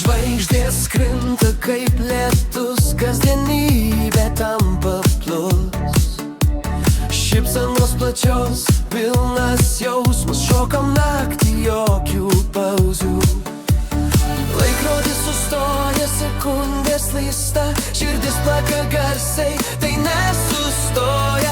Žvaigždės krinta kaip lietus, kasdienybė tampa plus. Šypsenos plačios, pilnas jausmas, šokam naktį, jokių pauzių. Laikrodis sustoja, sekundės slysta, širdis plaka garsiai, tai nesustoja.